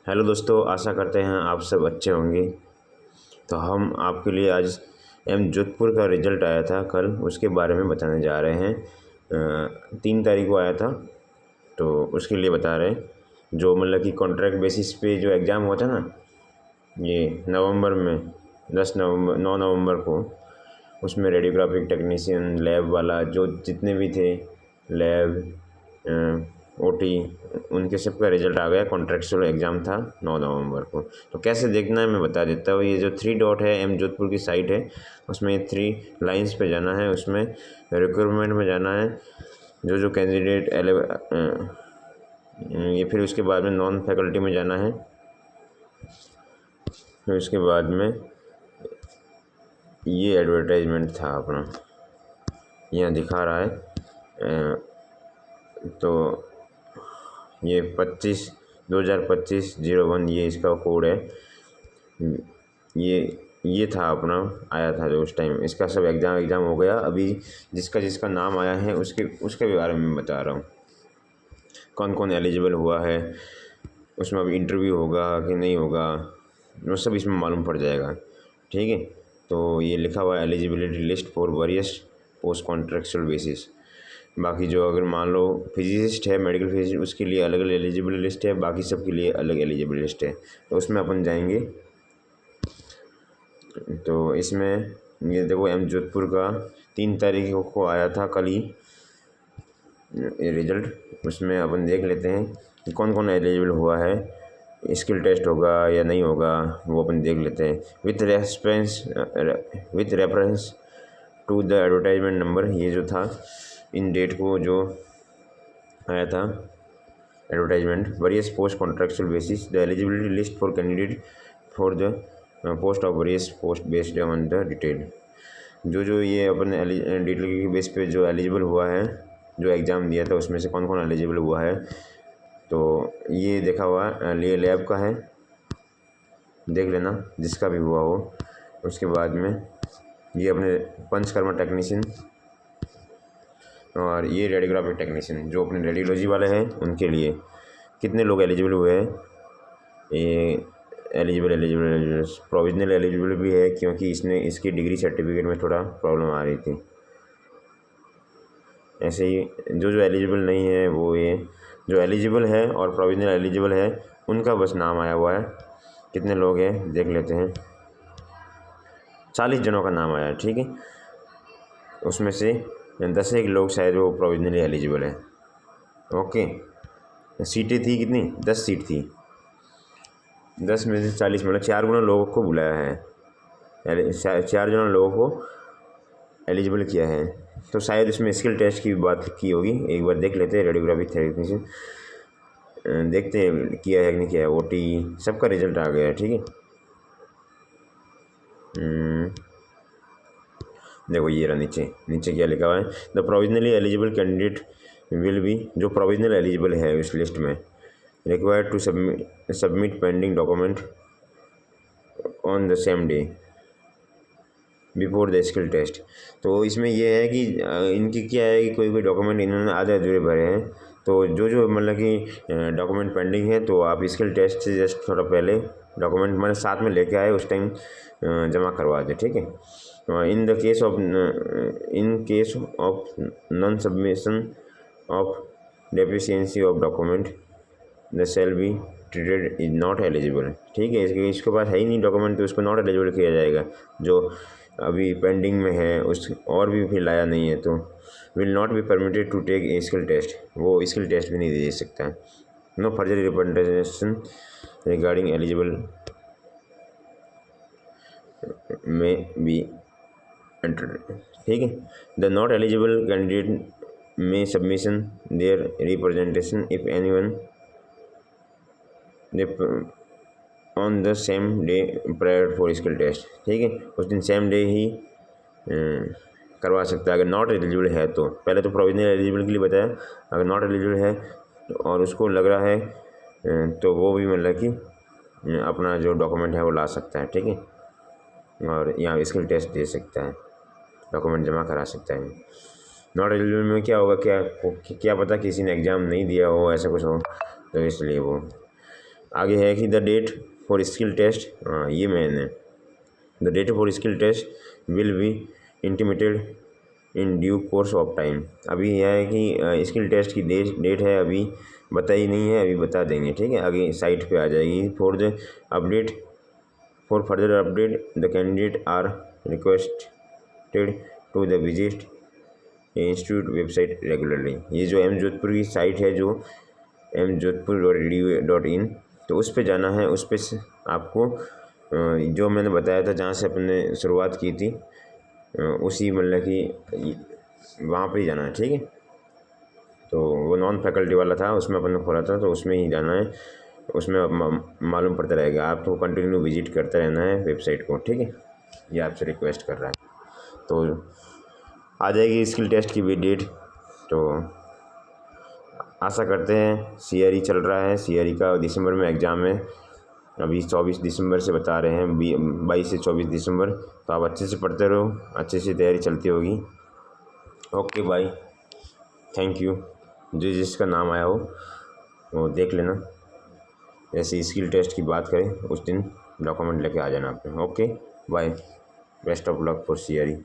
Hello दोस्तों, आशा करते हैं आप सब अच्छे होंगे। तो हम आपके लिए आज जोधपुर का रिज़ल्ट आया था कल, उसके बारे में बताने जा रहे हैं। 3 तारीख को आया था, तो उसके लिए बता रहे हैं। जो मतलब कि कॉन्ट्रैक्ट बेसिस पे जो एग्ज़ाम हुआ था ना, ये नवंबर में 9 नवंबर को, उसमें रेडियोग्राफिक टेक्नीशियन लैब वाला जो जितने भी थे, लैब ओटी, उनके सबका रिजल्ट आ गया। कॉन्ट्रेक्चुअल एग्ज़ाम था 9 नवंबर को। तो कैसे देखना है मैं बता देता हूँ। ये जो 3 डॉट है, जोधपुर की साइट है, उसमें 3 लाइंस पे जाना है। उसमें रिक्रूटमेंट में जाना है, जो कैंडिडेट ये, फिर उसके बाद में नॉन फैकल्टी में जाना है। फिर उसके बाद में ये एडवर्टाइजमेंट था अपना, यहाँ दिखा रहा है। तो ये 2025-01 ये इसका कोड है। ये था अपना, आया था जो उस टाइम। इसका सब एग्ज़ाम हो गया। अभी जिसका जिसका नाम आया है उसके भी बारे में बता रहा हूँ, कौन कौन एलिजिबल हुआ है। उसमें अभी इंटरव्यू होगा कि नहीं होगा, वो सब इसमें मालूम पड़ जाएगा। ठीक है, तो ये लिखा हुआ है eligibility list for various post contractual basis. बाकी जो अगर मान लो फिजिसिस्ट है, मेडिकल फिजिसिस्ट, उसके लिए अलग अलग एलिजिबल लिस्ट है, बाकी सब के लिए अलग एलिजिबल लिस्ट है। तो उसमें अपन जाएंगे। तो इसमें ये देखो, जोधपुर का 3 तारीख को आया था कल ही ये रिज़ल्ट। उसमें अपन देख लेते हैं कि कौन कौन एलिजिबल हुआ है। स्किल टेस्ट होगा या नहीं होगा, वो अपन देख लेते हैं। With reference to the advertisement number, ये जो था इन डेट को जो आया था advertisement, various post contractual basis, the eligibility list for candidate for the post of various post based on the detail. जो ये अपन डिटेल के बेस पे जो एलिजिबल हुआ है, जो एग्ज़ाम दिया था, उसमें से कौन कौन एलिजिबल हुआ है। तो ये देखा हुआ ये लैब का है, देख लेना जिसका भी हुआ हो। उसके बाद में ये अपने पंचकर्मा टेक्नीशियन, और ये रेडियोग्राफिक टेक्नीशियन जो अपने रेडियोलॉजी वाले हैं, उनके लिए कितने लोग एलिजिबल हुए हैं। ये एलिजिबल प्रोविजनल एलिजिबल भी है, क्योंकि इसकी डिग्री सर्टिफिकेट में थोड़ा प्रॉब्लम आ रही थी। ऐसे ही जो एलिजिबल नहीं है, वो ये जो एलिजिबल है और प्रोविजनल एलिजिबल है, उनका बस नाम आया हुआ है। कितने लोग हैं देख लेते हैं। 40 जनों का नाम आया है। ठीक है, उसमें से 10 एक लोग शायद वो प्रोविजनली एलिजिबल है। ओके, सीटें थी कितनी? 10 सीट थी। 10 में से 40, मतलब 4 गुना लोगों को बुलाया है, 4 गुना लोगों को एलिजिबल किया है। तो शायद इसमें स्किल टेस्ट की भी बात की होगी। एक बार देख लेते हैं। रेडियोग्राफिक टेक्नीशियन देखते हैं किया है कि नहीं किया है। ओटी सबका रिजल्ट आ गया है। ठीक है, देखो ये रहा नीचे क्या लिखा हुआ है। The provisionally eligible candidate will be, जो प्रोविजनल एलिजिबल है उस लिस्ट में, required to submit pending document on the same day before the skill test. तो इसमें यह है कि इनकी क्या है कि कोई डॉक्यूमेंट इन्होंने आधे अधूरे भरे हैं। तो जो मतलब कि डॉक्यूमेंट पेंडिंग है, तो आप स्किल टेस्ट से जस्ट थोड़ा पहले डॉक्यूमेंट मतलब साथ में लेके आए, उस टाइम जमा करवा दें। ठीक है, in case of non submission of deficiency of document the shall be treated is not eligible. ठीक है, इसके पास है ही नहीं डॉक्यूमेंट, तो उसको नॉट एलिजिबल किया जाएगा। जो अभी पेंडिंग में है उस और भी फिर लाया नहीं है, तो will not be permitted to take a skill test, वो स्किल टेस्ट भी नहीं दे सकता है। No further representation regarding eligible may be entered. ठीक है, the not eligible candidate may submission their representation if anyone on the same day prior for skill test. ठीक है, उस दिन सेम डे ही करवा सकता है। अगर नॉट एलिजिबल है तो, पहले तो प्रोविजनल एलिजिबल के लिए बताया, अगर नॉट एलिजिबल है और उसको लग रहा है तो वो भी मतलब कि अपना जो डॉक्यूमेंट है वो ला सकता है। ठीक है, और यहाँ स्किल टेस्ट दे सकता है, डॉक्यूमेंट जमा करा सकता है। नॉट एलिजिबल में क्या होगा, क्या पता किसी ने एग्ज़ाम नहीं दिया हो, ऐसा कुछ हो, तो इसलिए वो आगे है कि the date for skill test, ये मैंने the date for skill test will be intimated in due course of time. अभी यह है कि स्किल टेस्ट की डेट है अभी बताई नहीं है, अभी बता देंगे, ठीक है, आगे साइट पे आ जाएगी। For the update for further update the candidate are requested to the visit institute website regularly. ये जो एम जोधपुर की साइट है, जो mjodhpur.edu.in, तो उस पर जाना है। उस पर आपको जो मैंने बताया था जहाँ से अपने शुरुआत की थी उसी मतलब कि वहाँ पे ही जाना है, ठीक है। तो वो नॉन फैकल्टी वाला था, उसमें अपन ने खोला था, तो उसमें ही जाना है। उसमें मालूम पड़ता रहेगा, आपको कंटिन्यू विजिट करते रहना है वेबसाइट को, ठीक है। ये आपसे रिक्वेस्ट कर रहा है। तो आ जाएगी स्किल टेस्ट की भी डेट, तो आशा करते हैं। CRE चल रहा है, CRE का दिसंबर में एग्ज़ाम है, अभी 24 दिसंबर से बता रहे हैं, 22 से 24 दिसंबर। तो आप अच्छे से पढ़ते रहो, अच्छे से तैयारी चलती होगी। Okay bye, thank you. जो जिसका नाम आया हो वो देख लेना। जैसे स्किल टेस्ट की बात करें उस दिन डॉक्यूमेंट लेके आ जाना आपने। Okay bye, best of luck for CRE।